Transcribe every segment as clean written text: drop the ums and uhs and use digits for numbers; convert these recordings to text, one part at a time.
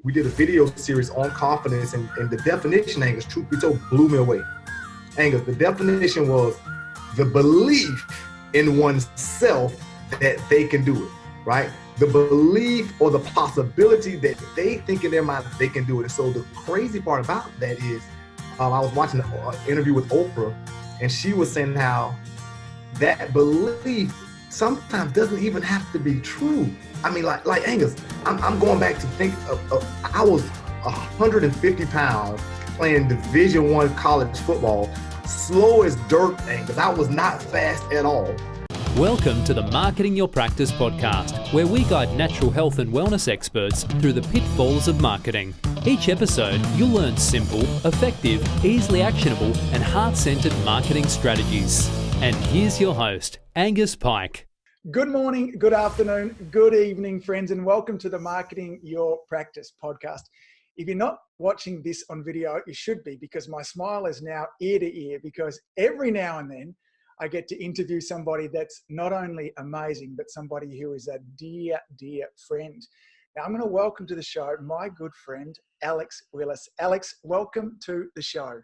we did a video series on confidence, and the definition, Angus, truth be told, blew me away. Angus, the definition was the belief in oneself that they can do it, right? The belief or the possibility that they think in their mind that they can do it. And so the crazy part about that is, I was watching an interview with Oprah, and she was saying how that belief sometimes doesn't even have to be true. I mean, like Angus, I'm going back to think of I was 150 pounds playing Division I college football, slow as dirt, Angus. I was not fast at all. Welcome to the Marketing Your Practice podcast, where we guide natural health and wellness experts through the pitfalls of marketing. Each episode, you'll learn simple, effective, easily actionable, and heart-centered marketing strategies. And here's your host, Angus Pyke. Good morning, good afternoon, good evening, friends, and welcome to the Marketing Your Practice podcast. If you're not watching this on video, you should be, because my smile is now ear to ear, because every now and then I get to interview somebody that's not only amazing, but somebody who is a dear, dear friend. Now, I'm going to welcome to the show my good friend, Alex Willis. Alex, welcome to the show.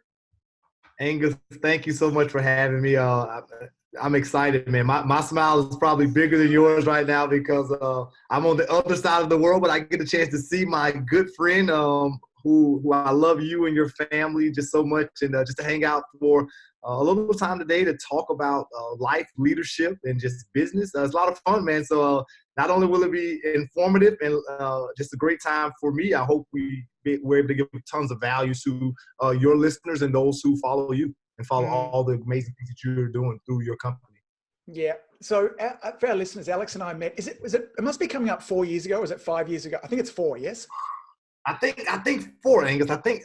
Angus, thank you so much for having me. I'm excited, man. My smile is probably bigger than yours right now because I'm on the other side of the world, but I get a chance to see my good friend who I love you and your family just so much, and just to hang out for a little time today to talk about life, leadership, and just business. It's a lot of fun, man. So not only will it be informative and just a great time for me, I hope we're able to give tons of value to your listeners and those who follow you and follow all the amazing things that you're doing through your company. Yeah. So for our listeners, Alex and I met, it must be coming up 4 years ago, or is it 5 years ago? I think it's 4, yes? I think 4, Angus. I think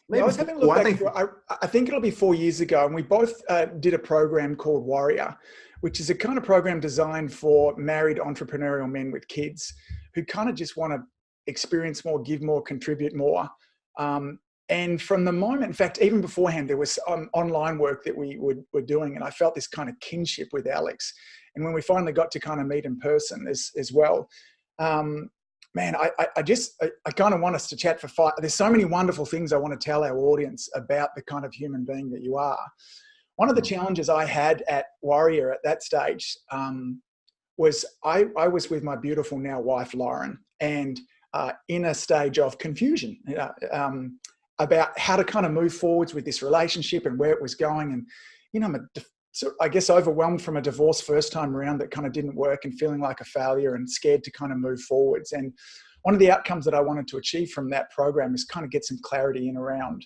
maybe I was having a look back. I think it'll be 4 years ago, and we both did a program called Warrior, which is a kind of program designed for married entrepreneurial men with kids who kind of just want to experience more, give more, contribute more. And from the moment, in fact, even beforehand, there was online work that we were doing, and I felt this kind of kinship with Alex. And when we finally got to kind of meet in person as well, man, I kind of want us to chat for 5. There's so many wonderful things I want to tell our audience about the kind of human being that you are. One of the challenges I had at Warrior at that stage was I was with my beautiful now wife, Lauren, and in a stage of confusion about how to kind of move forwards with this relationship and where it was going. And, you know, I guess overwhelmed from a divorce first time around that kind of didn't work, and feeling like a failure and scared to kind of move forwards. And one of the outcomes that I wanted to achieve from that program is kind of get some clarity in around,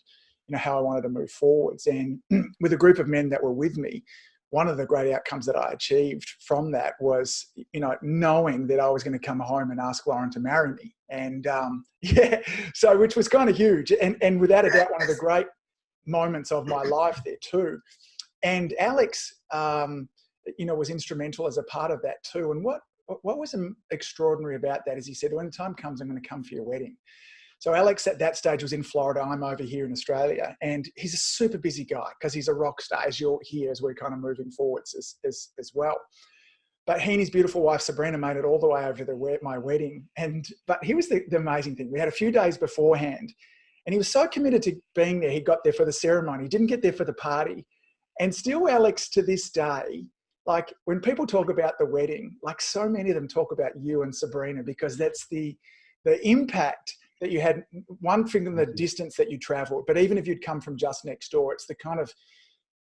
you know, how I wanted to move forwards. And with a group of men that were with me, one of the great outcomes that I achieved from that was, you know, knowing that I was going to come home and ask Lauren to marry me. And so which was kind of huge. And without a doubt, one of the great moments of my life there too. And Alex, you know, was instrumental as a part of that too. And what was extraordinary about that is he said, when the time comes, I'm going to come for your wedding. So Alex at that stage was in Florida. I'm over here in Australia, and he's a super busy guy because he's a rock star, as you'll hear as we're kind of moving forwards as well. But he and his beautiful wife, Sabrina, made it all the way over to my wedding. But here was the amazing thing. We had a few days beforehand, and he was so committed to being there. He got there for the ceremony. He didn't get there for the party. And still, Alex, to this day, like when people talk about the wedding, like so many of them talk about you and Sabrina, because that's the impact that you had. One thing in the distance that you traveled, but even if you'd come from just next door, it's the kind of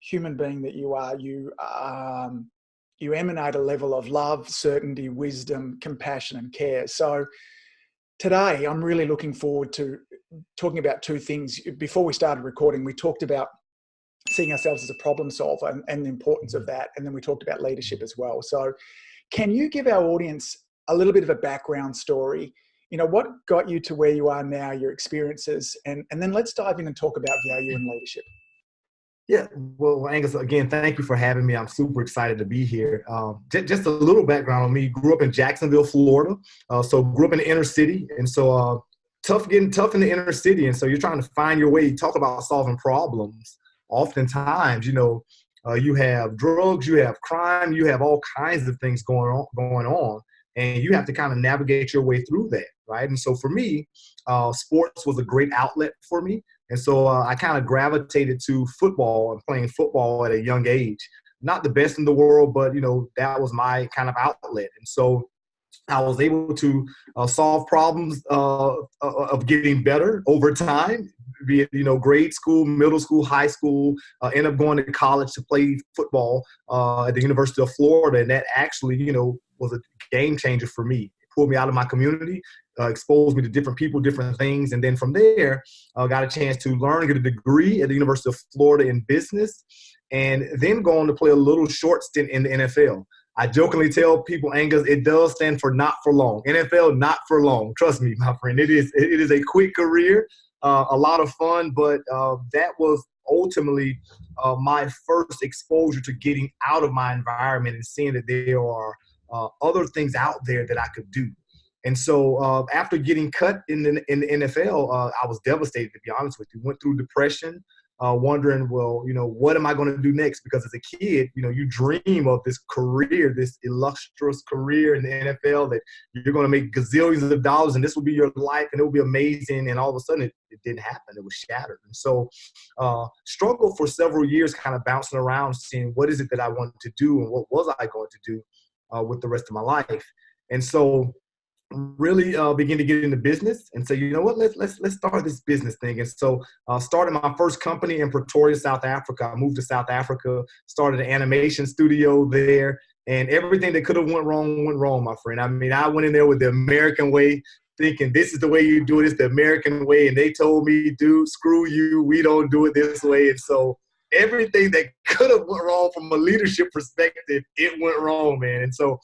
human being that you are. You emanate a level of love, certainty, wisdom, compassion, and care. So today, I'm really looking forward to talking about 2 things. Before we started recording, we talked about seeing ourselves as a problem solver and the importance of that. And then we talked about leadership as well. So can you give our audience a little bit of a background story? You know, what got you to where you are now, your experiences, and then let's dive in and talk about value and leadership. Yeah, well, Angus, again, thank you for having me. I'm super excited to be here. Just a little background on me. Grew up in Jacksonville, Florida. So grew up in the inner city. And so getting tough in the inner city. And so you're trying to find your way. You talk about solving problems. Oftentimes, you know, you have drugs, you have crime, you have all kinds of things going on. and you have to kind of navigate your way through that, right? And so for me, sports was a great outlet for me. And so I kind of gravitated to football and playing football at a young age. Not the best in the world, but, that was my kind of outlet. And so I was able to solve problems of getting better over time, be it, grade school, middle school, high school, end up going to college to play football at the University of Florida. And that actually, was a game changer for me. It pulled me out of my community, exposed me to different people, different things. And then from there, I got a chance to learn, get a degree at the University of Florida in business, and then go on to play a little short stint in the NFL. I jokingly tell people, Angus, it does stand for not for long. NFL, not for long. Trust me, my friend. It is a quick career, a lot of fun, but that was ultimately my first exposure to getting out of my environment and seeing that there are other things out there that I could do. And so after getting cut in the NFL, I was devastated, to be honest with you. Went through depression. Wondering, well, what am I going to do next? Because as a kid, you dream of this career, this illustrious career in the NFL that you're going to make gazillions of dollars and this will be your life and it will be amazing. And all of a sudden it didn't happen. It was shattered. And so struggled for several years, kind of bouncing around, seeing what is it that I wanted to do and what was I going to do with the rest of my life. And so really begin to get into business and say, let's start this business thing. And so started my first company in Pretoria, South Africa. I moved to South Africa, started an animation studio there, and everything that could have went wrong, my friend. I mean, I went in there with the American way, thinking this is the way you do it. It's the American way. And they told me, dude, screw you. We don't do it this way. And so everything that could have went wrong from a leadership perspective, it went wrong, man. And so,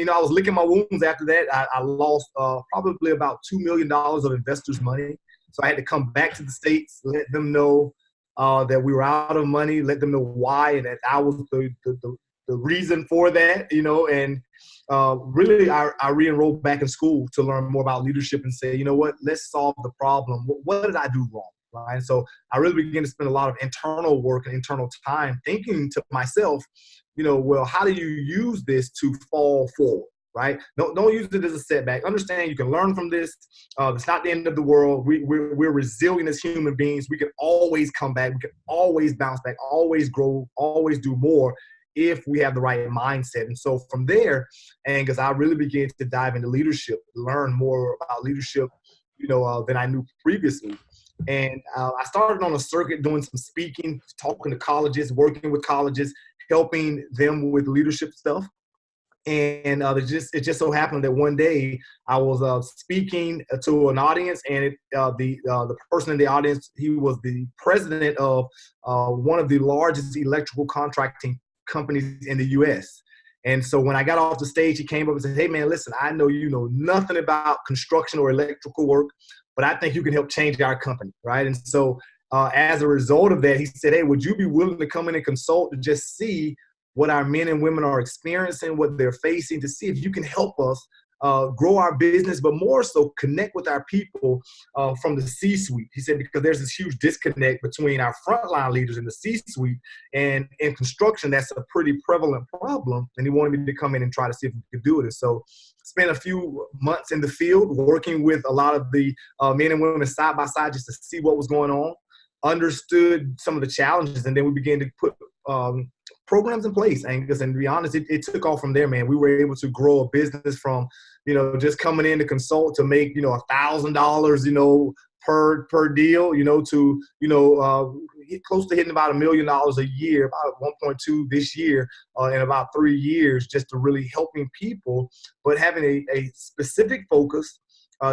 I was licking my wounds after that. I lost probably about $2 million of investors' money. So I had to come back to the States, let them know that we were out of money, let them know why, and that I was the reason for that, and really I re-enrolled back in school to learn more about leadership and say, let's solve the problem. What did I do wrong? Right? And so I really began to spend a lot of internal work and internal time thinking to myself, well, how do you use this to fall forward, right? Don't use it as a setback. Understand you can learn from this. It's not the end of the world. We're resilient as human beings. We can always come back. We can always bounce back, always grow, always do more if we have the right mindset. And so from there, Angus, I really began to dive into leadership, learn more about leadership, than I knew previously. And I started on a circuit doing some speaking, talking to colleges, working with colleges, helping them with leadership stuff. And it just so happened that one day I was speaking to an audience, and the person in the audience, he was the president of one of the largest electrical contracting companies in the U.S. And so when I got off the stage, he came up and said, "Hey, man, listen, I know you know nothing about construction or electrical work, but I think you can help change our company," right? And so as a result of that, he said, "Hey, would you be willing to come in and consult to just see what our men and women are experiencing, what they're facing, to see if you can help us grow our business, but more so connect with our people from the C-suite." He said, because there's this huge disconnect between our frontline leaders in the C-suite, and in construction, that's a pretty prevalent problem. And he wanted me to come in and try to see if we could do it. And so spent a few months in the field working with a lot of the men and women side by side just to see what was going on, understood some of the challenges, and then we began to put programs in place, Angus. And to be honest, it took off from there, man. We were able to grow a business from, just coming in to consult to make, $1,000, per deal, to, close to hitting about $1 million a year, about 1.2 this year, in about 3 years, just to really helping people, but having a specific focus,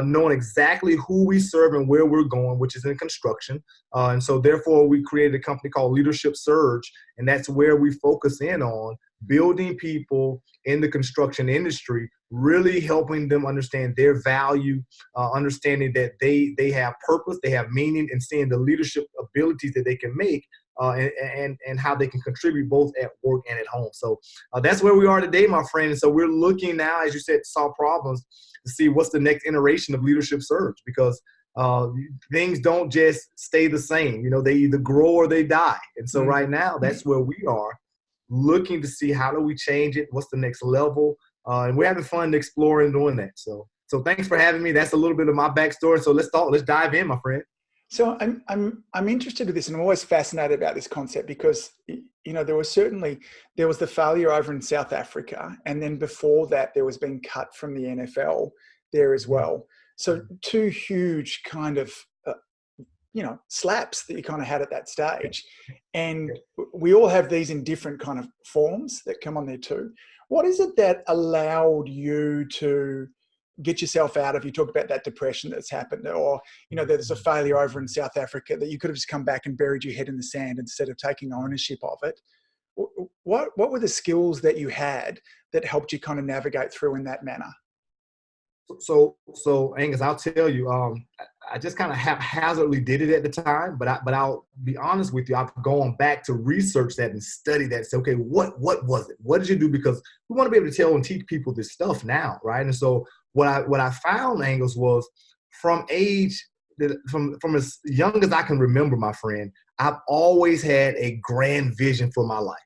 knowing exactly who we serve and where we're going, which is in construction. And so therefore we created a company called Leadership Surge. And that's where we focus in on building people in the construction industry, really helping them understand their value, understanding that they have purpose, they have meaning, and seeing the leadership abilities that they can make, and how they can contribute both at work and at home. So that's where we are today, my friend. And so we're looking now, as you said, to solve problems, to see what's the next iteration of Leadership Surge, because things don't just stay the same. They either grow or they die. And so right now, that's where we are, looking to see how do we change it, what's the next level, And we're having fun exploring doing that. So thanks for having me. That's a little bit of my backstory. So let's dive in, my friend. So I'm interested in this, and I'm always fascinated about this concept because, you know, there was the failure over in South Africa, and then before that there was being cut from the NFL there as well. So two huge kind of slaps that you kind of had at that stage, and we all have these in different kind of forms that come on there too. What is it that allowed you to get yourself out of? You talk about that depression that's happened, or, you know, there's a failure over in South Africa that you could have just come back and buried your head in the sand instead of taking ownership of it. What were the skills that you had that helped you kind of navigate through in that manner? So Angus, I'll tell you, I just kind of haphazardly did it at the time, but I'll be honest with you, I've gone back to research that and study that. Say, okay, what was it? What did you do? Because we want to be able to tell and teach people this stuff now, right? And so what I found, Angus, was from as young as I can remember, my friend, I've always had a grand vision for my life.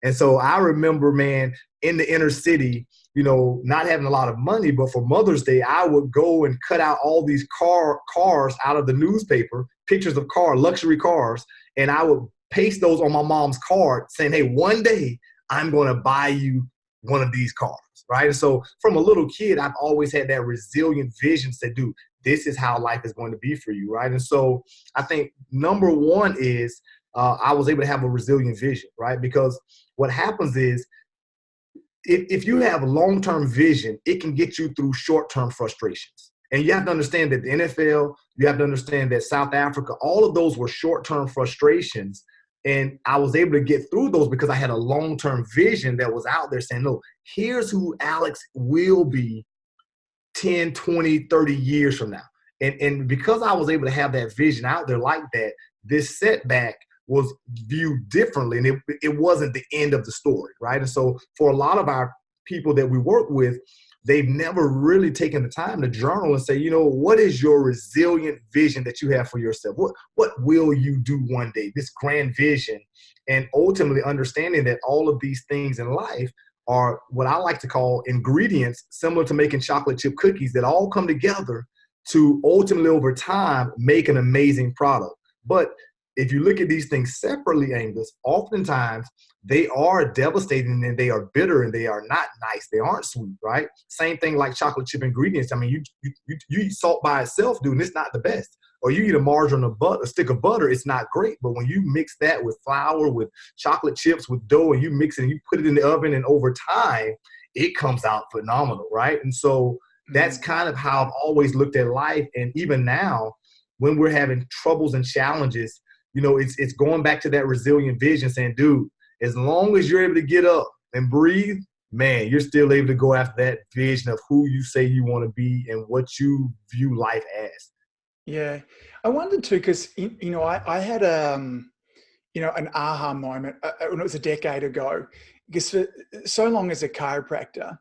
And so I remember, man, in the inner city, you know, not having a lot of money, but for Mother's Day, I would go and cut out all these cars out of the newspaper, pictures of luxury cars, and I would paste those on my mom's card saying, hey, one day I'm going to buy you one of these cars, right? And so from a little kid, I've always had that resilient vision to say, dude, this is how life is going to be for you, right? And so I think number one is I was able to have a resilient vision, right? Because what happens is, if you have a long-term vision, it can get you through short-term frustrations. And you have to understand that the NFL, you have to understand that South Africa, all of those were short-term frustrations. And I was able to get through those because I had a long-term vision that was out there saying, no, here's who Alex will be 10, 20, 30 years from now. And because I was able to have that vision out there like that, this setback was viewed differently, and it wasn't the end of the story, right? And so for a lot of our people that we work with, they've never really taken the time to journal and say, you know, what is your resilient vision that you have for yourself? What will you do one day? This grand vision, and ultimately understanding that all of these things in life are what I like to call ingredients, similar to making chocolate chip cookies, that all come together to ultimately over time make an amazing product. But if you look at these things separately, Angus, oftentimes they are devastating and they are bitter and they are not nice. They aren't sweet, right? Same thing like chocolate chip ingredients. I mean, you eat salt by itself, dude, and it's not the best. Or you eat a margarine or a stick of butter, it's not great. But when you mix that with flour, with chocolate chips, with dough, and you mix it and you put it in the oven, and over time, it comes out phenomenal, right? And so that's kind of how I've always looked at life. And even now, when we're having troubles and challenges, you know, it's going back to that resilient vision, saying, dude, as long as you're able to get up and breathe, man, you're still able to go after that vision of who you say you want to be and what you view life as. Yeah. I wondered too, because, you know, I had, you know, an aha moment when it was a decade ago, because for so long as a chiropractor,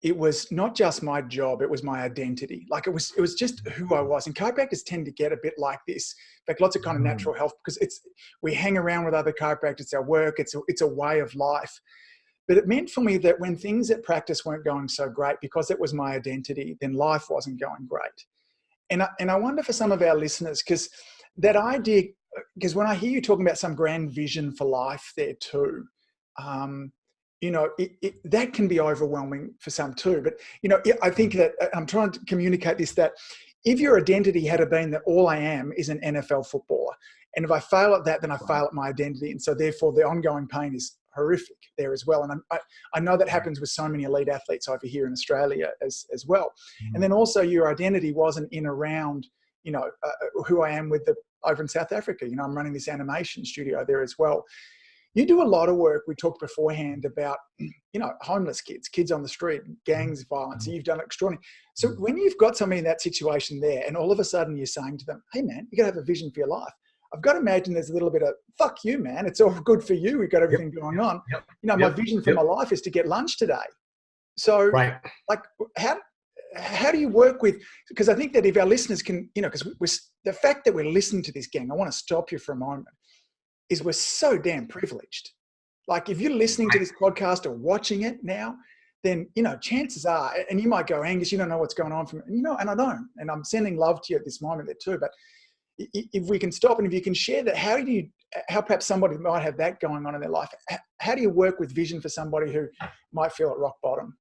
it was not just my job, it was my identity. Like it was just who I was. And chiropractors tend to get a bit like this. In fact, lots of kind of natural health, because we hang around with other chiropractors, it's our work, it's a way of life. But it meant for me that when things at practice weren't going so great, because it was my identity, then life wasn't going great. And I wonder for some of our listeners, because that idea, because when I hear you talking about some grand vision for life there too, you know, that can be overwhelming for some too. But, you know, I think that I'm trying to communicate this, that if your identity had been that all I am is an NFL footballer, and if I fail at that, then I fail at my identity. And so therefore the ongoing pain is horrific there as well. And I know that happens with so many elite athletes over here in Australia as well. And then also your identity wasn't in around, you know, who I am over in South Africa. You know, I'm running this animation studio there as well. You do a lot of work. We talked beforehand about, you know, homeless kids on the street, gangs, violence. You've done extraordinary. So when you've got somebody in that situation there, and all of a sudden you're saying to them, hey man, you got to have a vision for your life. I've got to imagine there's a little bit of, fuck you, man. It's all good for you. We've got everything going on. You know, my vision for my life is to get lunch today. So like how do you work with, because I think that if our listeners can, you know, because the fact that we're listening to this, gang, I want to stop you for a moment, is we're so damn privileged. Like if you're listening to this podcast or watching it now, then, you know, chances are, and you might go, Angus, you don't know what's going on from, you know, and I don't, and I'm sending love to you at this moment there too. But if we can stop, and if you can share that, how perhaps somebody might have that going on in their life, how do you work with vision for somebody who might feel at rock bottom?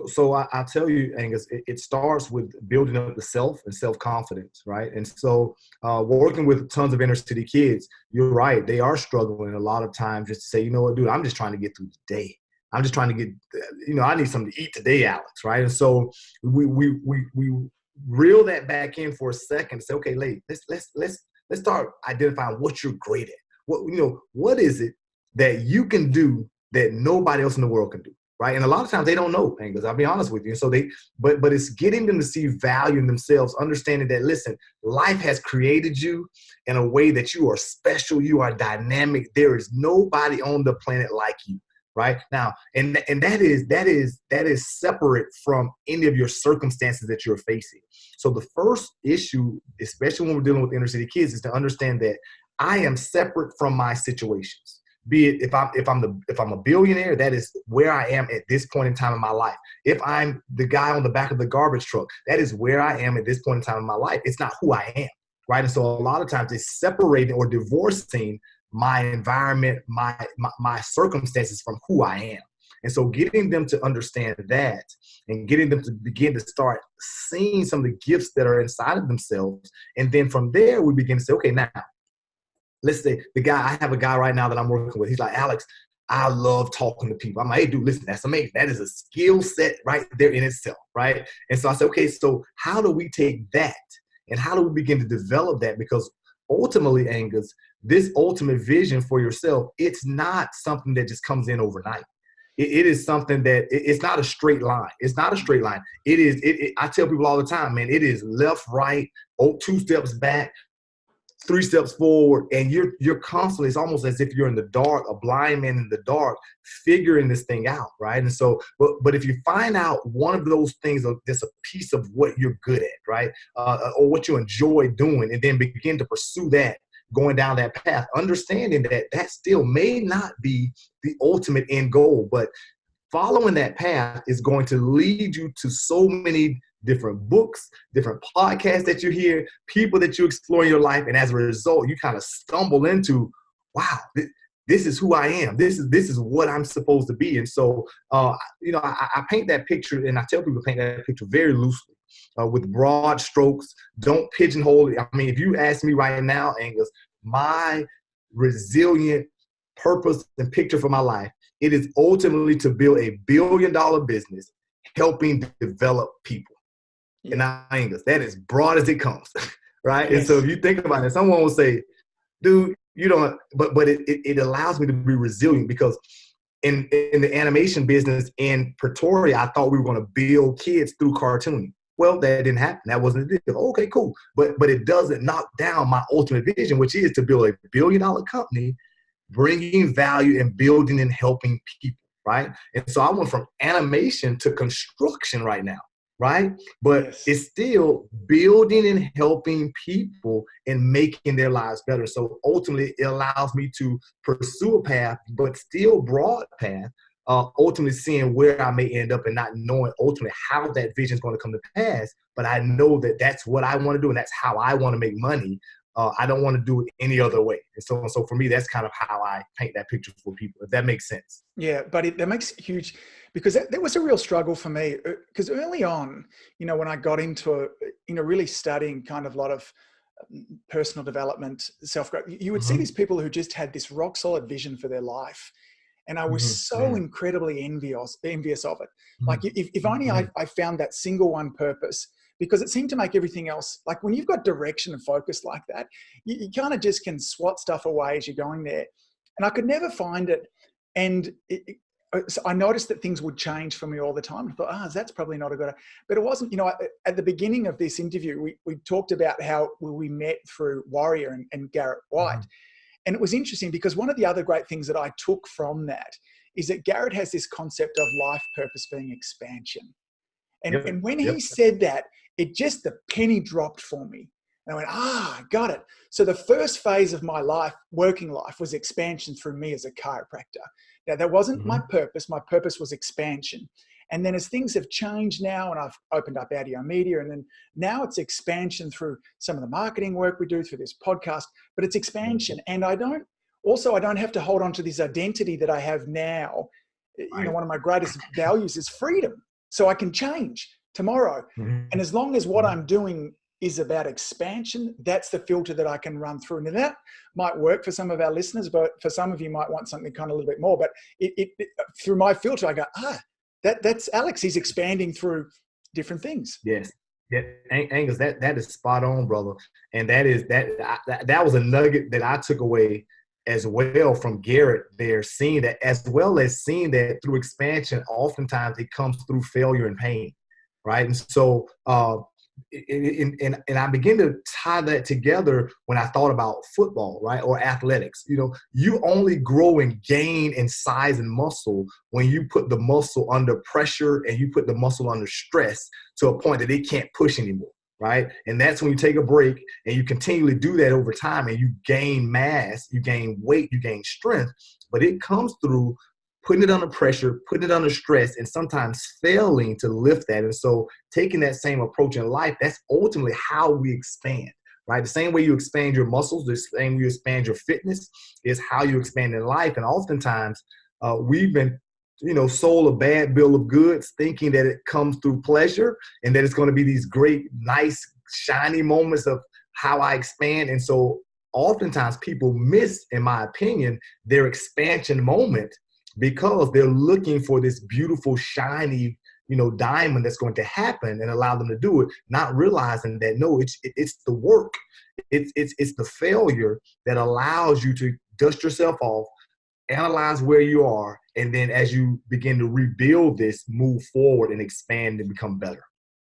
So I'll tell you, Angus, it starts with building up the self and self-confidence, right? And so working with tons of inner city kids, you're right, they are struggling a lot of times just to say, you know what, dude, I'm just trying to get through the day. I'm just trying to get, you know, I need something to eat today, Alex, right? And so we reel that back in for a second and say, okay, let's start identifying what you're great at. What is it that you can do that nobody else in the world can do? Right. And a lot of times they don't know, Angus, I'll be honest with you. So but it's getting them to see value in themselves, understanding that, listen, life has created you in a way that you are special. You are dynamic. There is nobody on the planet like you. Right now. And that is separate from any of your circumstances that you're facing. So the first issue, especially when we're dealing with inner city kids, is to understand that I am separate from my situations. Be it if I'm a billionaire, that is where I am at this point in time in my life. If I'm the guy on the back of the garbage truck, that is where I am at this point in time in my life. It's not who I am, right? And so a lot of times it's separating or divorcing my environment, my circumstances from who I am. And so getting them to understand that and getting them to begin to start seeing some of the gifts that are inside of themselves. And then from there, we begin to say, okay, now, let's say I have a guy right now that I'm working with. He's like, Alex, I love talking to people. I'm like, hey, dude, listen, that's amazing. That is a skill set right there in itself, right? And so I said, okay, so how do we take that and how do we begin to develop that? Because ultimately, Angus, this ultimate vision for yourself, it's not something that just comes in overnight. It is something that it's not a straight line. It's not a straight line. It is. I tell people all the time, man, it is left, right, 2 steps back, 3 steps forward, and you're constantly, it's almost as if you're in the dark, a blind man in the dark, figuring this thing out, right? And so, but if you find out one of those things, that's a piece of what you're good at, right? Or what you enjoy doing, and then begin to pursue that, going down that path, understanding that still may not be the ultimate end goal, but following that path is going to lead you to so many different books, different podcasts that you hear, people that you explore in your life. And as a result, you kind of stumble into, wow, this is who I am. This is what I'm supposed to be. And so, I paint that picture, and I tell people to paint that picture very loosely, with broad strokes. Don't pigeonhole it. I mean, if you ask me right now, Angus, my resilient purpose and picture for my life, it is ultimately to build a $1 billion business helping develop people. Yeah. And Angus, that is broad as it comes, right? Yes. And so if you think about it, someone will say, dude, you don't, but it allows me to be resilient, because in the animation business in Pretoria, I thought we were going to build kids through cartooning. Well, that didn't happen. That wasn't the deal. Okay, cool. But it doesn't knock down my ultimate vision, which is to build a $1 billion company, bringing value and building and helping people, right? And so I went from animation to construction right now, right? But yes, it's still building and helping people and making their lives better. So ultimately, it allows me to pursue a path, but still broad path, ultimately seeing where I may end up and not knowing ultimately how that vision is going to come to pass. But I know that that's what I want to do, and that's how I want to make money. I don't want to do it any other way. And so for me, that's kind of how I paint that picture for people, if that makes sense. Yeah, but that makes huge, because that was a real struggle for me. Because early on, when I got into really studying kind of a lot of personal development, self-growth, you would see these people who just had this rock solid vision for their life. And I was so incredibly envious of it. Like if only I found that single one purpose, because it seemed to make everything else, like when you've got direction and focus like that, you kind of just can swat stuff away as you're going there. And I could never find it. And so I noticed that things would change for me all the time. I thought, that's probably not a good idea. But it wasn't, at the beginning of this interview, we talked about how we met through Warrior and Garrett White. And it was interesting because one of the other great things that I took from that is that Garrett has this concept of life purpose being expansion. And when he said that, the penny dropped for me. And I went, I got it. So the first phase of my life, working life, was expansion through me as a chiropractor. Now, that wasn't my purpose. My purpose was expansion. And then as things have changed now, and I've opened up audio media, and then now it's expansion through some of the marketing work we do through this podcast, but it's expansion. And I don't have to hold on to this identity that I have now. You know, one of my greatest values is freedom. So I can change tomorrow. And as long as what I'm doing is about expansion, that's the filter that I can run through. And that might work for some of our listeners, but for some of you might want something kind of a little bit more. But it through my filter, I go, that's Alex. He's expanding through different things. Yes. Yeah, Angus, that is spot on, brother. And that was a nugget that I took away as well from Garrett there, seeing that, as well as seeing that through expansion, oftentimes it comes through failure and pain, right? And so, and I begin to tie that together when I thought about football, right, or athletics. You know, you only grow and gain in size and muscle when you put the muscle under pressure and you put the muscle under stress to a point that it can't push anymore, right? And that's when you take a break and you continually do that over time, and you gain mass, you gain weight, you gain strength. But it comes through putting it under pressure, putting it under stress, and sometimes failing to lift that. And so taking that same approach in life, that's ultimately how we expand, right? The same way you expand your muscles, the same way you expand your fitness is how you expand in life. And oftentimes we've been, sold a bad bill of goods, thinking that it comes through pleasure and that it's going to be these great, nice, shiny moments of how I expand. And so oftentimes people miss, in my opinion, their expansion moment, because they're looking for this beautiful, shiny, diamond that's going to happen and allow them to do it, not realizing that, no, it's the work. It's the failure that allows you to dust yourself off, analyze where you are, and then as you begin to rebuild this, move forward and expand and become better.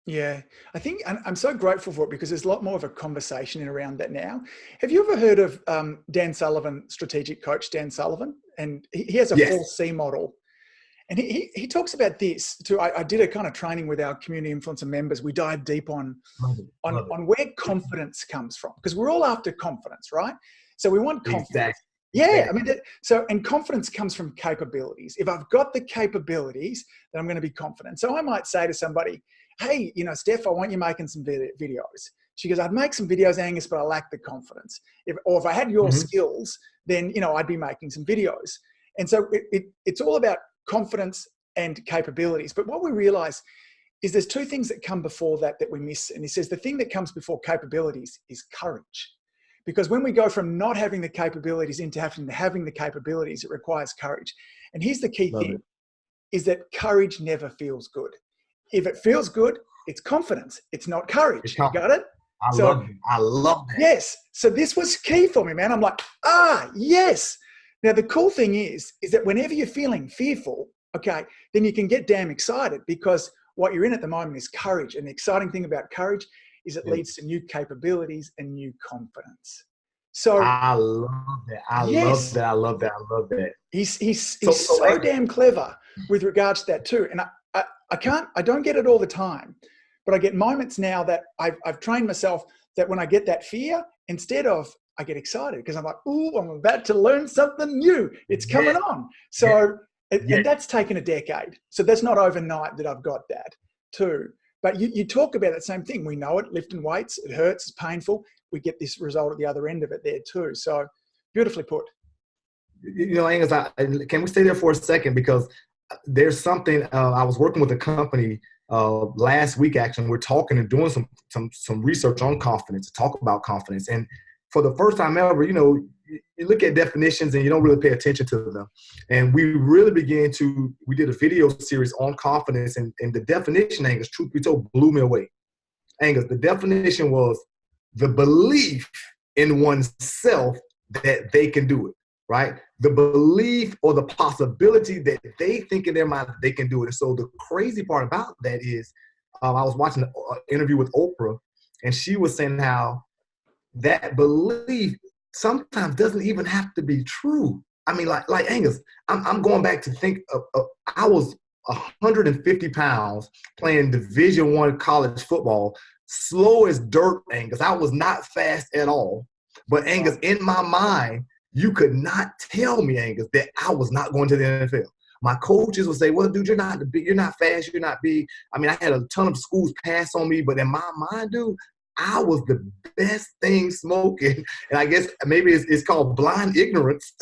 Yeah, I think I'm so grateful for it, because there's a lot more of a conversation around that now. Have you ever heard of Dan Sullivan, strategic coach Dan Sullivan? And he has a 4C model. And he talks about this too. I did a kind of training with our community influencer members. We dive deep on where confidence comes from, because we're all after confidence, right? So we want confidence. Exactly. Yeah, I mean, and confidence comes from capabilities. If I've got the capabilities, then I'm going to be confident. So I might say to somebody, hey, Steph, I want you making some videos. She goes, I'd make some videos, Angus, but I lack the confidence. If I had your skills, then, I'd be making some videos. And so it's all about confidence and capabilities. But what we realize is there's two things that come before that we miss. And he says the thing that comes before capabilities is courage. Because when we go from not having the capabilities into having the capabilities, it requires courage. And here's the key thing, is that courage never feels good. If it feels good, it's confidence. It's not courage. You got it? I love that. Yes. So this was key for me, man. I'm like, yes. Now, the cool thing is that whenever you're feeling fearful, okay, then you can get damn excited, because what you're in at the moment is courage. And the exciting thing about courage is it leads to new capabilities and new confidence. So I love that. I love that. He's so damn clever with regards to that too. And I don't get it all the time, but I get moments now that I've trained myself that when I get that fear, instead of, I get excited, because I'm like, ooh, I'm about to learn something new. It's coming on. So, and that's taken a decade. So that's not overnight that I've got that too. But you talk about that same thing. We know it, lifting weights, it hurts, it's painful. We get this result at the other end of it there too. So beautifully put. Angus, can we stay there for a second? Because there's something, I was working with a company last week, actually. We're talking and doing some research on confidence, to talk about confidence. And for the first time ever, you look at definitions and you don't really pay attention to them. And we really we did a video series on confidence, and the definition, Angus, truth be told, blew me away. Angus, the definition was the belief in oneself that they can do it, right? The belief or the possibility that they think in their mind that they can do it. And so the crazy part about that is I was watching an interview with Oprah, and she was saying how that belief sometimes doesn't even have to be true. I mean, like Angus, I'm going back to think of I was 150 pounds playing Division I college football, slow as dirt, Angus. I was not fast at all. But Angus, in my mind, you could not tell me, Angus, that I was not going to the NFL. My coaches would say, well, dude, you're not fast, you're not big. I mean, I had a ton of schools pass on me, but in my mind, dude, I was the best thing smoking. And I guess maybe it's called blind ignorance.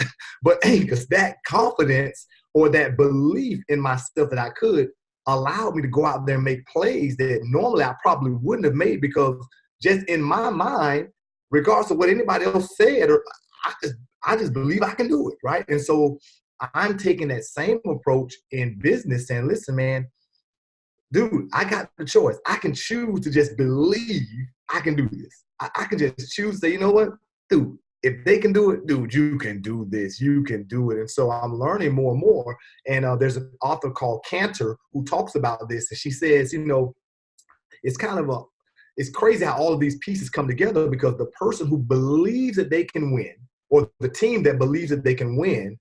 But Angus, that confidence or that belief in myself that I could allowed me to go out there and make plays that normally I probably wouldn't have made, because just in my mind, regardless of what anybody else said, or I just believe I can do it, right? And so I'm taking that same approach in business, saying, listen, man, dude, I got the choice. I can choose to just believe I can do this. I can just choose to say, you know what, dude, if they can do it, dude, you can do this. You can do it. And so I'm learning more and more. And there's an author called Cantor who talks about this. And she says, you know, it's crazy how all of these pieces come together, because the person who believes that they can win, or the team that believes that they can win,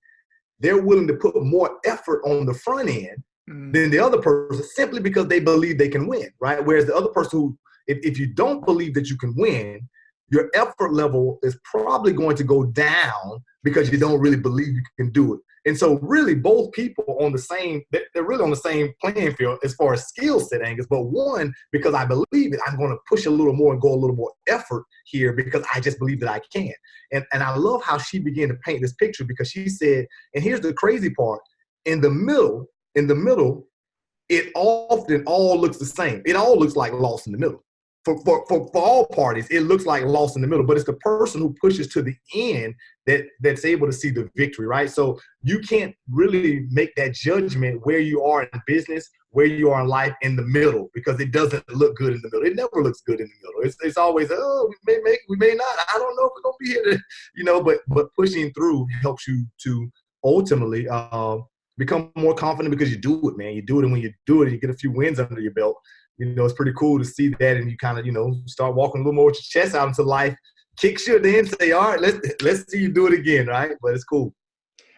they're willing to put more effort on the front end than the other person, simply because they believe they can win, right? Whereas the other person who, if you don't believe that you can win, your effort level is probably going to go down because you don't really believe you can do it. And so really both people they're really on the same playing field as far as skill set, Angus. But one, because I believe it, I'm going to push a little more and go a little more effort here because I just believe that I can. And I love how she began to paint this picture, because she said, and here's the crazy part, in the middle, it often all looks the same. It all looks like lost in the middle. For all parties, it looks like lost in the middle, but it's the person who pushes to the end that's able to see the victory, right? So you can't really make that judgment where you are in business, where you are in life in the middle, because it doesn't look good in the middle. It never looks good in the middle. It's always, we may not. I don't know if we're gonna be here to, you know. But pushing through helps you to ultimately become more confident, because you do it, man. You do it, and when you do it, you get a few wins under your belt. You know, it's pretty cool to see that, and you kind of, you know, start walking a little more with your chest out into life, kicks you, then say, all right, let's see you do it again, right? But it's cool.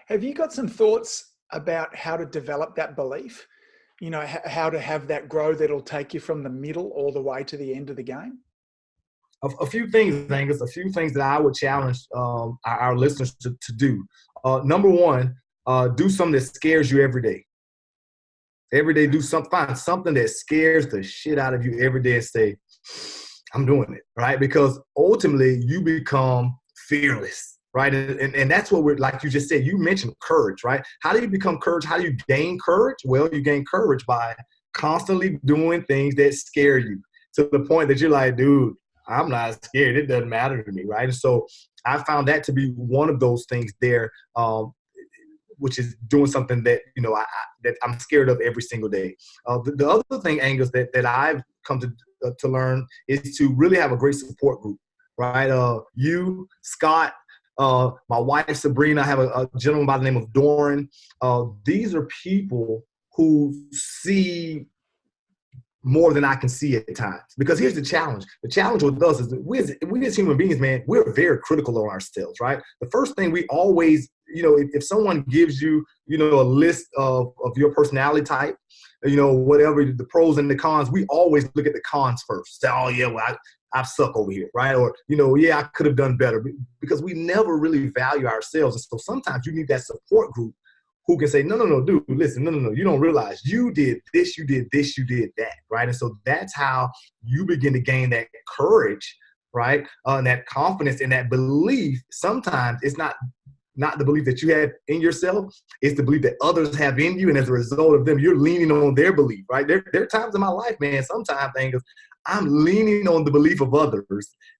Have you got some thoughts about how to develop that belief? You know, how to have that grow that'll take you from the middle all the way to the end of the game? A few things, Angus, a few things that I would challenge our listeners to do. Number one, do something that scares you every day. Every day, find something that scares the shit out of you every day and say, I'm doing it, right? Because ultimately you become fearless, right? And that's what like you just said, you mentioned courage, right? How do you become courage? How do you gain courage? Well, you gain courage by constantly doing things that scare you, to the point that you're like, dude, I'm not scared. It doesn't matter to me, right? And so I found that to be one of those things there, which is doing something that, you know, that I'm scared of every single day. The other thing, Angus, that I've come to learn is to really have a great support group, right? You, Scott, my wife, Sabrina, I have a gentleman by the name of Doran. These are people who see more than I can see at times. Because here's the challenge. The challenge with us is that we as human beings, man, we're very critical on ourselves, right? The first thing we always, you know, if someone gives you, you know, a list of your personality type, you know, whatever, the pros and the cons, we always look at the cons first. Say, oh, yeah, well, I suck over here, right? Or, you know, yeah, I could have done better, because we never really value ourselves. And so sometimes you need that support group who can say, no, dude, listen, no, you don't realize you did this, you did this, you did that, right? And so that's how you begin to gain that courage, right? And that confidence and that belief. Sometimes it's not the belief that you have in yourself, it's the belief that others have in you. And as a result of them, you're leaning on their belief, right? There are times in my life, man, sometimes, Angus, I'm leaning on the belief of others.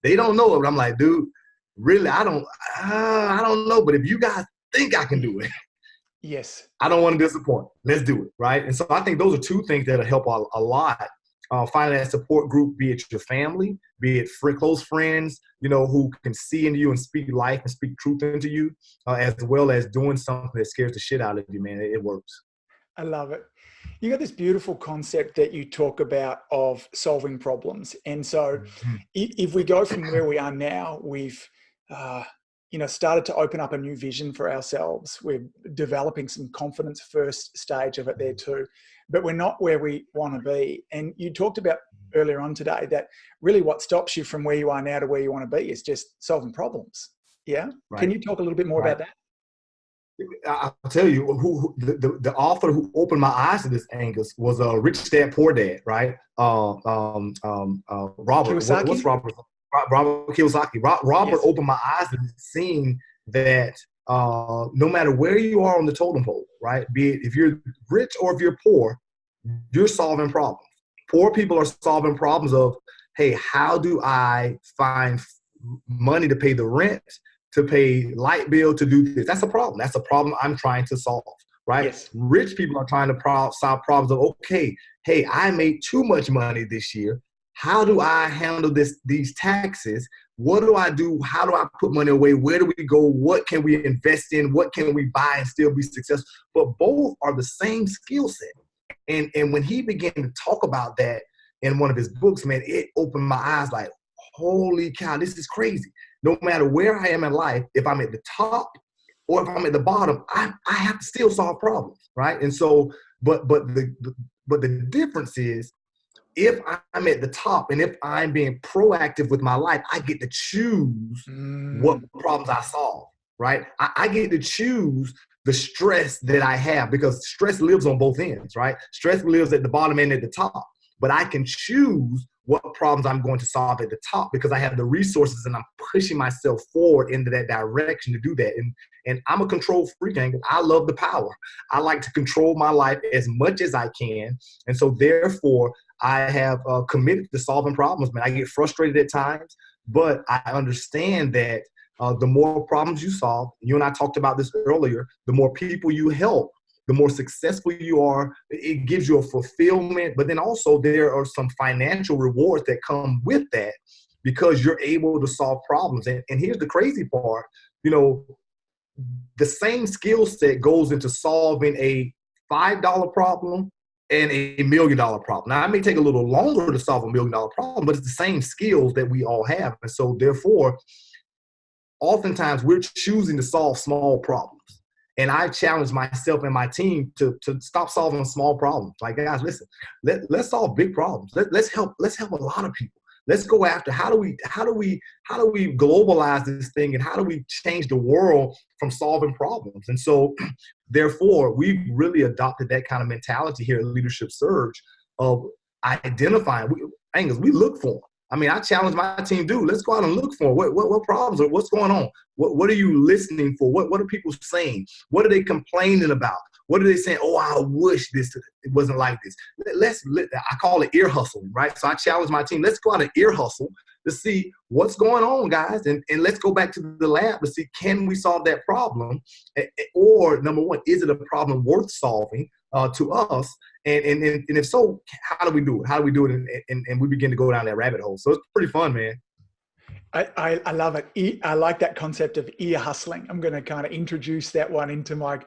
They don't know it, but I'm like, dude, really, I don't know. But if you guys think I can do it, yes, I don't want to disappoint. Let's do it, right? And so I think those are two things that'll help a lot. Finding that support group, be it your family, be it close friends, you know, who can see into you and speak life and speak truth into you, as well as doing something that scares the shit out of you, man. It works. I love it. You got this beautiful concept that you talk about of solving problems. And so if we go from where we are now, we've started to open up a new vision for ourselves. We're developing some confidence first stage of it there too, but we're not where we want to be. And you talked about earlier on today, that really what stops you from where you are now to where you want to be is just solving problems. Yeah. Right. Can you talk a little bit more about that? I'll tell you the author who opened my eyes to this, Angus, was Rich Dad Poor Dad, right? Robert. Kiyosaki? What's Robert? Robert Kiyosaki. Robert Yes. opened my eyes to seeing that no matter where you are on the totem pole, right? Be it if you're rich or if you're poor, you're solving problems. Poor people are solving problems of, hey, how do I find money to pay the rent, to pay light bill, to do this? That's a problem. That's a problem I'm trying to solve, right? Yes. Rich people are trying to solve problems of, okay, hey, I made too much money this year. How do I handle these taxes? What do I do? How do I put money away? Where do we go? What can we invest in? What can we buy and still be successful? But both are the same skill set. And when he began to talk about that in one of his books, man, it opened my eyes like, holy cow, this is crazy. No matter where I am in life, if I'm at the top or if I'm at the bottom, I have to still solve problems, right? And so, but the difference is, if I'm at the top and if I'm being proactive with my life, I get to choose what problems I solve, right? I get to choose the stress that I have, because stress lives on both ends, right? Stress lives at the bottom and at the top, but I can choose what problems I'm going to solve at the top because I have the resources and I'm pushing myself forward into that direction to do that. And I'm a control freak, Angus. I love the power. I like to control my life as much as I can. And so therefore, I have committed to solving problems, man. I get frustrated at times, but I understand that the more problems you solve, you and I talked about this earlier, the more people you help, the more successful you are. It gives you a fulfillment, but then also there are some financial rewards that come with that because you're able to solve problems. And here's the crazy part, the same skill set goes into solving a $5 problem and a $1 million problem. Now, it may take a little longer to solve a $1 million problem, but it's the same skills that we all have. And so therefore, oftentimes we're choosing to solve small problems. And I challenge myself and my team to stop solving small problems. Like, guys, listen, let's solve big problems. Let's help a lot of people. Let's go after how do we globalize this thing, and how do we change the world from solving problems? And so therefore, we've really adopted that kind of mentality here at Leadership Surge of identifying. Angus, we look for them. I mean, I challenge my team, dude, let's go out and look for them. What problems are, what's going on? What are you listening for? What are people saying? What are they complaining about? What are they saying? Oh, I wish it wasn't like this. I call it ear hustling, right? So I challenge my team, let's go out and ear hustle to see what's going on, guys. And let's go back to the lab to see, can we solve that problem? Or number one, is it a problem worth solving to us? And if so, how do we do it? How do we do it? And we begin to go down that rabbit hole. So it's pretty fun, man. I love it. I like that concept of ear hustling. I'm going to kind of introduce that one into my,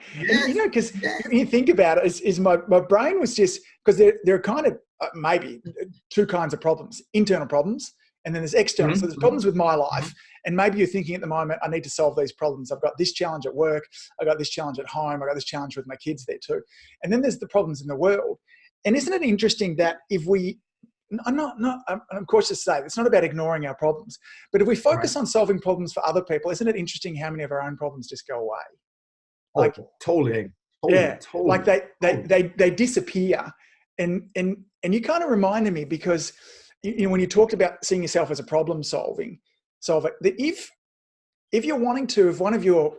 because you think about it, is my brain was just, because there are kind of maybe two kinds of problems: internal problems, and then there's external. So there's problems with my life. And maybe you're thinking at the moment, I need to solve these problems. I've got this challenge at work. I've got this challenge at home. I've got this challenge with my kids there too. And then there's the problems in the world. And isn't it interesting that if we, I'm cautious to say, it's not about ignoring our problems, but if we focus on solving problems for other people, isn't it interesting how many of our own problems just go away? Like, Totally. Like they disappear. And you kind of reminded me, because when you talked about seeing yourself as a problem solver, that if you're wanting to, if one of your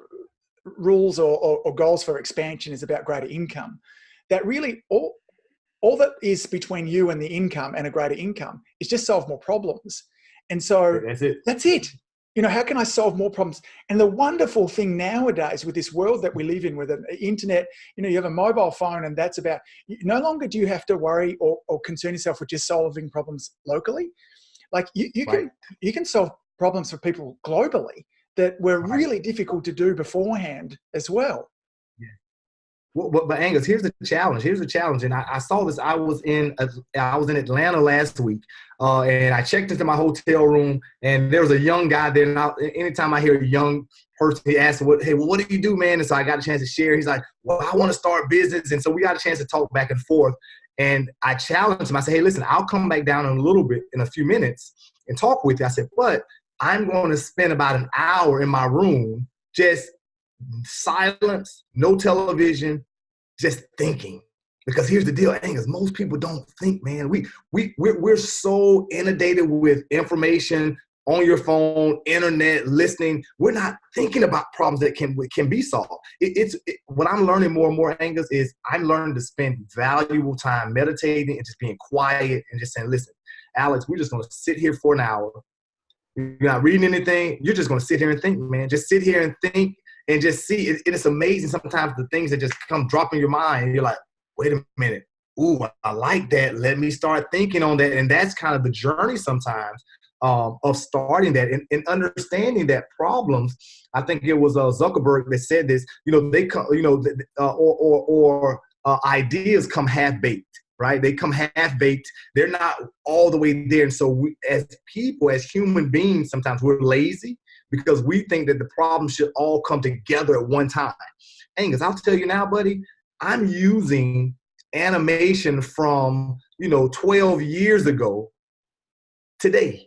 rules or goals for expansion is about greater income, that really all that is between you and the income and a greater income is just solve more problems. And so that's it. How can I solve more problems? And the wonderful thing nowadays with this world that we live in, with the internet, you have a mobile phone, and that's about, no longer do you have to worry or concern yourself with just solving problems locally. Like you can solve problems for people globally that were really difficult to do beforehand as well. Well, but Angus, here's the challenge. And I saw this. I was in Atlanta last week, and I checked into my hotel room, and there was a young guy there. And anytime I hear a young person, he asks, what do you do, man? And so I got a chance to share. He's like, well, I want to start business. And so we got a chance to talk back and forth. And I challenged him. I said, hey, listen, I'll come back down in a little bit, in a few minutes, and talk with you. I said, but I'm going to spend about an hour in my room, just silence, no television, just thinking. Because here's the deal, Angus, most people don't think, man. We're so inundated with information on your phone, internet, listening. We're not thinking about problems that can be solved. What I'm learning more and more, Angus, is I'm learning to spend valuable time meditating and just being quiet and just saying, listen, Alex, we're just going to sit here for an hour. You're not reading anything. You're just going to sit here and think, man. Just sit here and think and just see. It's amazing sometimes the things that just come drop in your mind. And you're like, wait a minute. Ooh, I like that. Let me start thinking on that. And that's kind of the journey sometimes of starting that and understanding that problems. I think it was Zuckerberg that said this. They come, ideas come half-baked. Right? They come half-baked. They're not all the way there. And so we, as people, as human beings, sometimes we're lazy because we think that the problem should all come together at one time. Angus, I'll tell you now, buddy, I'm using animation from, 12 years ago today,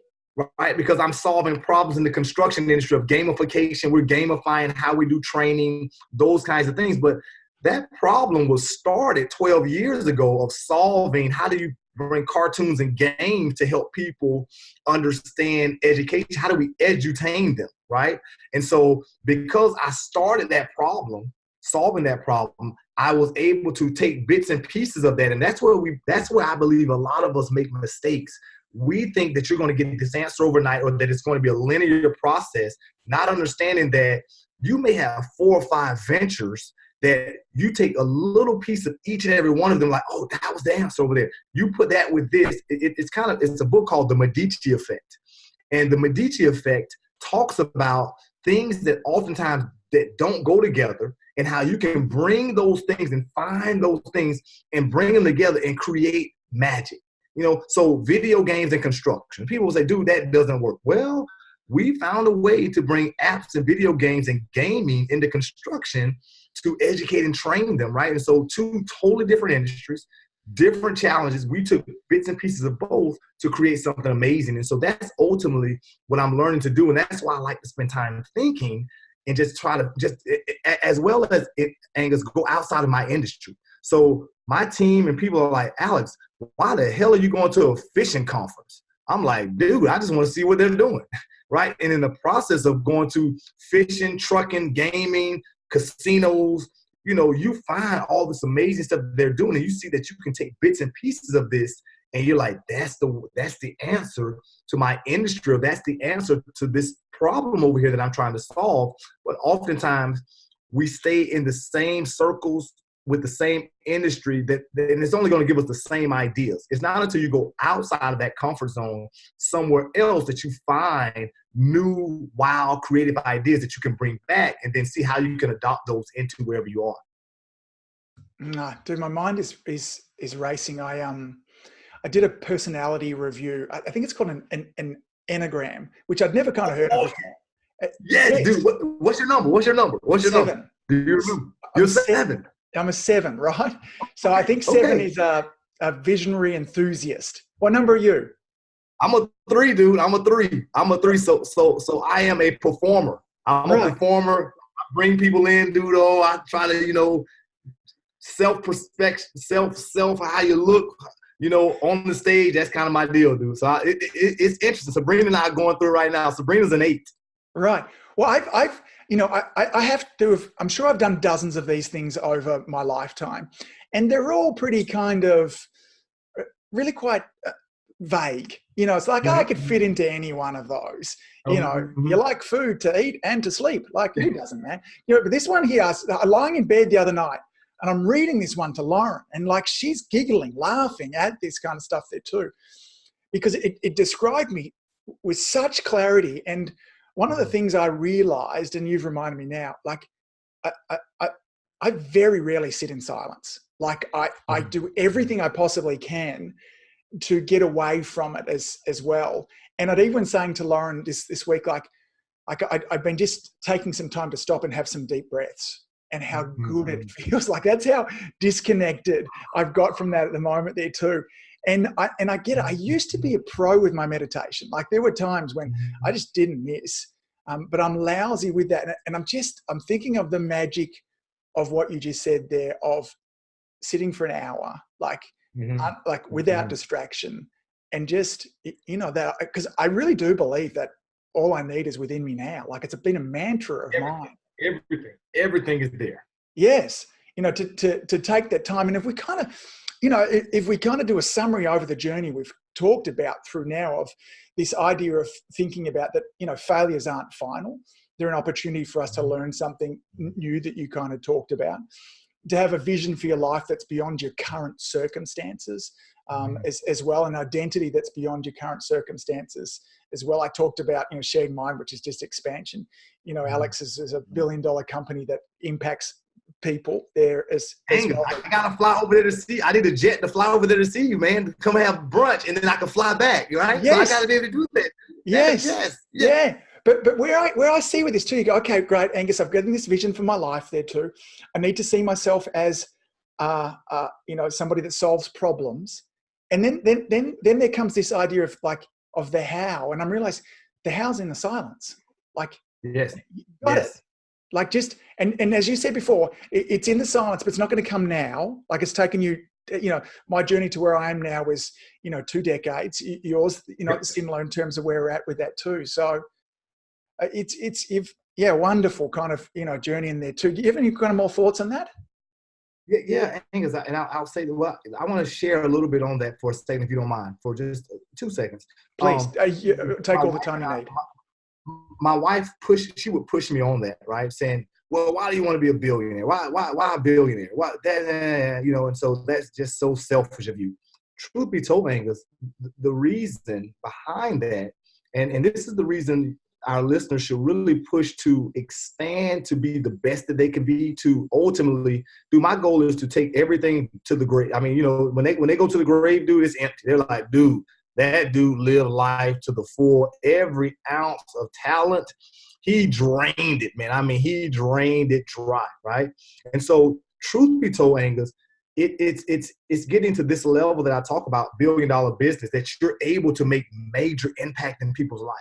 right? Because I'm solving problems in the construction industry of gamification. We're gamifying how we do training, those kinds of things. But that problem was started 12 years ago of solving how do you bring cartoons and games to help people understand education? How do we edutain them, right? And so because I started that problem, solving that problem, I was able to take bits and pieces of that. And that's where I believe a lot of us make mistakes. We think that you're going to get this answer overnight or that it's going to be a linear process, not understanding that you may have 4 or 5 ventures that you take a little piece of each and every one of them, like, oh, that was the answer over there. You put that with this. It's a book called The Medici Effect. And the Medici Effect talks about things that oftentimes that don't go together and how you can bring those things and find those things and bring them together and create magic. So video games and construction. People will say, dude, that doesn't work. Well, we found a way to bring apps and video games and gaming into construction to educate and train them, right? And so 2 totally different industries, different challenges. We took bits and pieces of both to create something amazing. And so that's ultimately what I'm learning to do. And that's why I like to spend time thinking and just try to as well as Angus, go outside of my industry. So my team and people are like, Alex, why the hell are you going to a fishing conference? I'm like, dude, I just want to see what they're doing, right? And in the process of going to fishing, trucking, gaming, casinos, you find all this amazing stuff they're doing, and you see that you can take bits and pieces of this, and you're like, that's the answer to my industry, or that's the answer to this problem over here that I'm trying to solve. But oftentimes we stay in the same circles with the same industry and it's only going to give us the same ideas. It's not until you go outside of that comfort zone somewhere else that you find new, wild, creative ideas that you can bring back and then see how you can adopt those into wherever you are. Dude, my mind is racing. I did a personality review. I think it's called an enneagram, which I'd never kind of heard of before. Yes, dude. What's your number? What's your number? 7. Do you remember? You're 7. I'm a 7, right? So I think 7 is a visionary enthusiast. What number are you? I'm a 3, dude. I'm a 3. So I am a performer. I'm a performer. I bring people in, dude. I try to, self how you look, on the stage. That's kind of my deal, dude. So it's interesting. Sabrina and I are going through right now. Sabrina's an 8. Right. Well, I have to, I'm sure I've done dozens of these things over my lifetime, and they're all pretty kind of really quite vague. It's like, I could fit into any one of those. You like food to eat and to sleep. Like, who doesn't, man? But this one here, I was lying in bed the other night, and I'm reading this one to Lauren, and like, she's giggling, laughing at this kind of stuff there too, because it described me with such clarity. And one of the things I realized, and you've reminded me now, like, I very rarely sit in silence. Like, I do everything I possibly can to get away from it as well. And I'd even saying to Lauren this week, like I've been just taking some time to stop and have some deep breaths. and how good it feels. Like that's how disconnected I've got from that at the moment there too. And I get it. I used to be a pro with my meditation. Like there were times when I just didn't miss, but I'm lousy with that. And I'm thinking of the magic of what you just said there of sitting for an hour, like without distraction, and just, you know, that, because I really do believe that all I need is within me now. Like it's been a mantra of mine. Everything is there. Yes. You know, to take that time. And if we kind of, you know, if we kind of do a summary over the journey we've talked about through now of this idea of thinking about that, you know, failures aren't final. They're an opportunity for us to learn something new that you kind of talked about, to have a vision for your life that's beyond your current circumstances, as well, an identity that's beyond your current circumstances as well. I talked about, you know, shared mind, which is just expansion. You know, Alex is a $1 billion company that impacts people there as well. I gotta fly over there to see. I need a jet to fly over there to see you, man. To come have brunch, and then I can fly back. Right? Yes. So I gotta be able to do that. Yes. Yeah. But where I see with this too, you go, okay, great, Angus, I've got this vision for my life there too. I need to see myself as, you know, somebody that solves problems. And then there comes this idea of of the how, and I'm realizing the how's in the silence. Like, yes, got it. Like just, and as you said before, it's in the silence, but it's not going to come now. Like it's taken you, you know, my journey to where I am now is, you know, 2 decades. Yours, you know, similar in terms of where we're at with that too. So it's wonderful kind of, you know, journey in there too. Do you have any kind of more thoughts on that? Yeah, Angus, and I'll say that. Well, I want to share a little bit on that for a second, if you don't mind, for just 2 seconds. Please, take all the time you need. My wife would push me on that, right? Saying, well, why do you want to be a billionaire? Why a billionaire? Why that, you know, and so that's just so selfish of you. Truth be told, Angus, the reason behind that, and this is the reason our listeners should really push to expand to be the best that they can be, to ultimately do. My goal is to take everything to the grave. I mean, you know, when they go to the grave, dude, it's empty. They're like, dude, that dude lived life to the full. Every ounce of talent, he drained it, man. I mean, he drained it dry, right? And so, truth be told, Angus, it's getting to this level that I talk about, $1 billion business, that you're able to make major impact in people's life.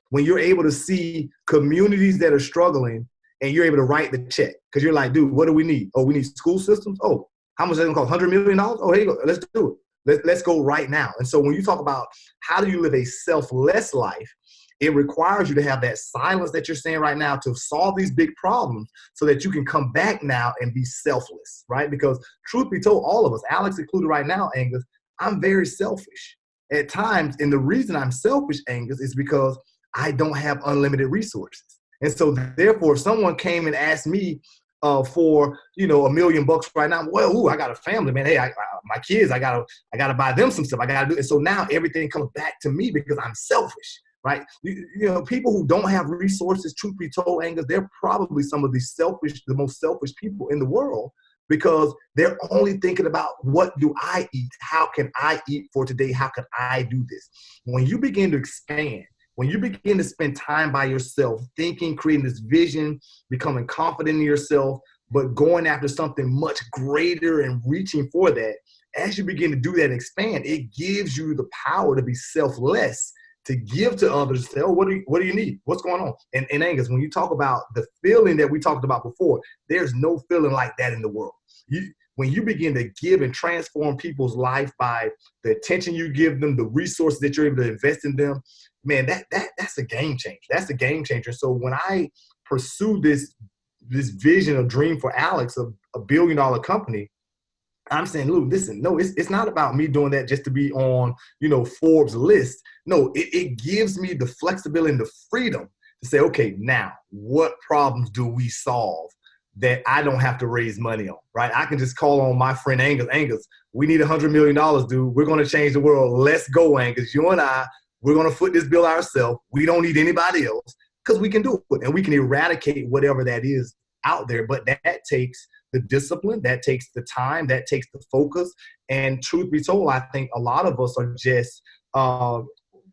When you're able to see communities that are struggling and you're able to write the check, because you're like, dude, what do we need? Oh, we need school systems. Oh, how much is that going to cost? $100 million? Oh, here you go. Let's do it. Let's go right now. And so when you talk about how do you live a selfless life, it requires you to have that silence that you're saying right now to solve these big problems so that you can come back now and be selfless, right? Because truth be told, all of us, Alex included right now, Angus, I'm very selfish at times. And the reason I'm selfish, Angus, is because I don't have unlimited resources. And so therefore, if someone came and asked me for, you know, $1 million right now, well, I got a family, man. Hey, my kids, I gotta buy them some stuff. I gotta do it. And so now everything comes back to me because I'm selfish, right? You know, people who don't have resources, truth be told, Angus, they're probably some of the most selfish people in the world, because they're only thinking about, what do I eat? How can I eat for today? How can I do this? When you begin to expand, when you begin to spend time by yourself, thinking, creating this vision, becoming confident in yourself, but going after something much greater and reaching for that, as you begin to do that and expand, it gives you the power to be selfless, to give to others, say, oh, what do you need? What's going on? And Angus, when you talk about the feeling that we talked about before, there's no feeling like that in the world. When you begin to give and transform people's life by the attention you give them, the resources that you're able to invest in them, man, that's a game changer. That's a game changer. So when I pursue this vision or dream for Alex of $1 billion company, I'm saying, look, listen, no, it's not about me doing that just to be on, you know, Forbes list. No, it gives me the flexibility and the freedom to say, okay, now what problems do we solve that I don't have to raise money on, right? I can just call on my friend Angus. Angus, we need $100 million, dude. We're going to change the world. Let's go, Angus. You and I, we're going to foot this bill ourselves. We don't need anybody else, because we can do it. And we can eradicate whatever that is out there. But that takes the discipline, that takes the time, that takes the focus. And truth be told, I think a lot of us are just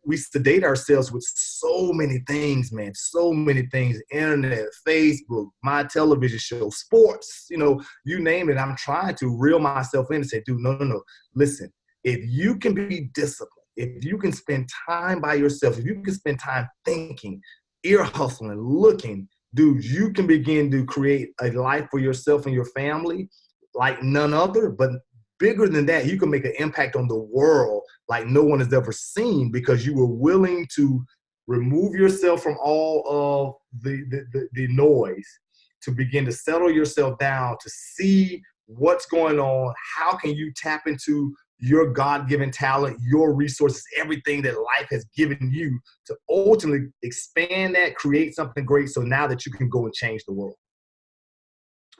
we sedate ourselves with so many things, man, so many things, internet, Facebook, my television show, sports, you name it. I'm trying to reel myself in and say, dude, no. Listen, if you can be disciplined, if you can spend time by yourself, if you can spend time thinking, ear hustling, looking, dude, you can begin to create a life for yourself and your family like none other. But bigger than that, you can make an impact on the world like no one has ever seen, because you were willing to remove yourself from all of the noise, to begin to settle yourself down, to see what's going on. How can you tap into your God-given talent, your resources, everything that life has given you, to ultimately expand that, create something great, so now that you can go and change the world.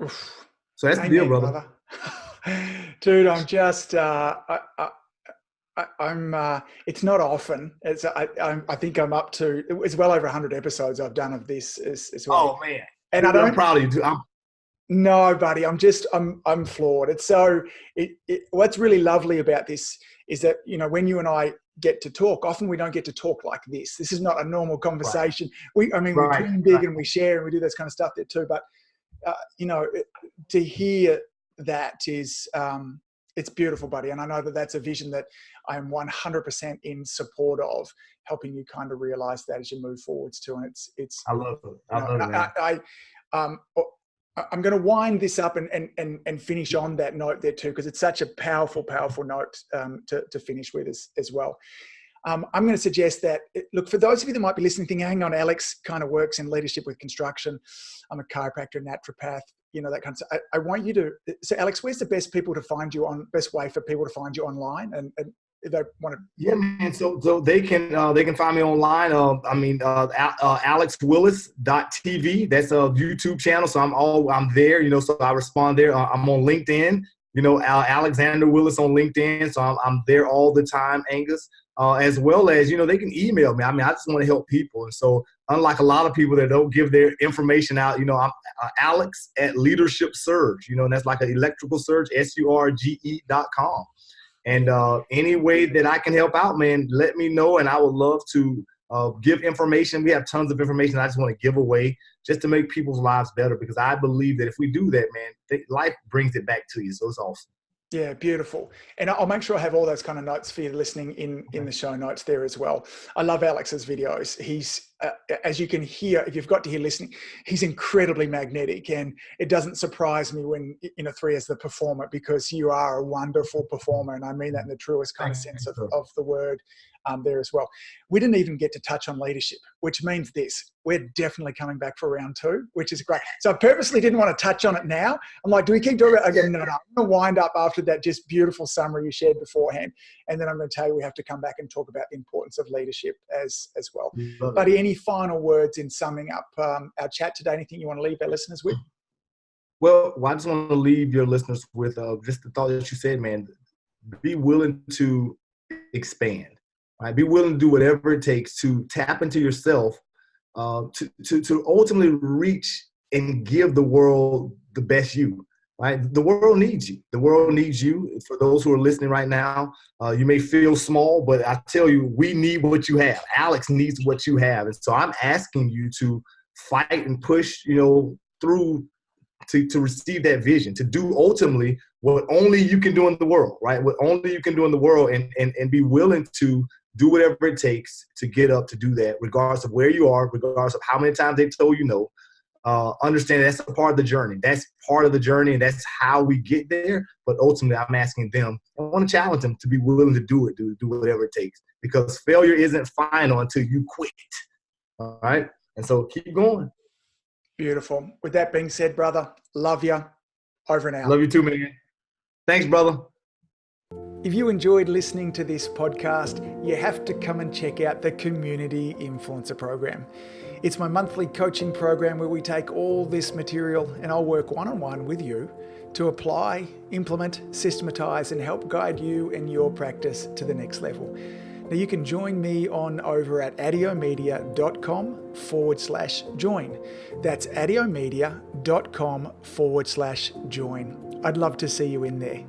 Oof. So that's the deal, brother. Dude, I'm just, it's not often. I think I'm up to, it's well over 100 episodes I've done of this as well. Oh, man. And dude, I'm proud of you, too. No, buddy, I'm flawed. It's so, what's really lovely about this is that, when you and I get to talk, often we don't get to talk like this. This is not a normal conversation. Right. We dream big and we share and we do this kind of stuff there too. But, to hear that is, it's beautiful, buddy. And I know that that's a vision that I'm 100% in support of, helping you kind of realize that as you move forwards too. And it's, I love it. I'm going to wind this up and finish on that note there too, because it's such a powerful note to finish with as well. I'm going to suggest that, look, for those of you that might be listening, thinking, hang on, Alex kind of works in leadership with construction. I'm a chiropractor, naturopath, that kind of stuff. I want you to, so Alex, where's the best way for people to find you online? And if they want to. Yeah, man. So they can find me online. AlexWillis.tv. That's a YouTube channel. So I'm there, so I respond there. I'm on LinkedIn, Alexander Willis on LinkedIn. So I'm there all the time, Angus. As well as, they can email me. I just want to help people. And so unlike a lot of people that don't give their information out, I'm Alex at Leadership Surge, and that's like an electrical surge, surge.com. And any way that I can help out, man, let me know. And I would love to give information. We have tons of information I just want to give away just to make people's lives better, because I believe that if we do that, man, life brings it back to you. So it's awesome. Yeah, beautiful. And I'll make sure I have all those kind of notes for you listening in the show notes there as well. I love Alex's videos. He's, as you can hear, if you've got to hear listening, he's incredibly magnetic. And it doesn't surprise me when, Three as the performer, because you are a wonderful performer. And I mean that in the truest kind of sense of the word there as well. We didn't even get to touch on leadership, which means this. We're definitely coming back for round 2, which is great. So I purposely didn't want to touch on it now. I'm like, do we keep talking about it? Again, no. I'm going to wind up after that just beautiful summary you shared beforehand. And then I'm going to tell you we have to come back and talk about the importance of leadership as well. Buddy, any final words in summing up our chat today? Anything you want to leave our listeners with? Well, I just want to leave your listeners with just the thought that you said, man. Be willing to expand. Right? Be willing to do whatever it takes to tap into yourself, to ultimately reach and give the world the best you. Right? The world needs you. The world needs you. For those who are listening right now, you may feel small, but I tell you, we need what you have. Alex needs what you have. And so I'm asking you to fight and push, through to receive that vision, to do ultimately what only you can do in the world, right? What only you can do in the world, and be willing to do whatever it takes to get up to do that, regardless of where you are, regardless of how many times they told you no. Understand that's a part of the journey. That's part of the journey, and that's how we get there. But ultimately, I'm asking them, I want to challenge them to be willing to do it, do whatever it takes, because failure isn't final until you quit. All right? And so keep going. Beautiful. With that being said, brother, love you. Over and out. Love you too, man. Thanks, brother. If you enjoyed listening to this podcast, you have to come and check out the Community Influencer Program. It's my monthly coaching program where we take all this material and I'll work one-on-one with you to apply, implement, systematize, and help guide you and your practice to the next level. Now you can join me over at adiomedia.com/join. That's adiomedia.com/join. I'd love to see you in there.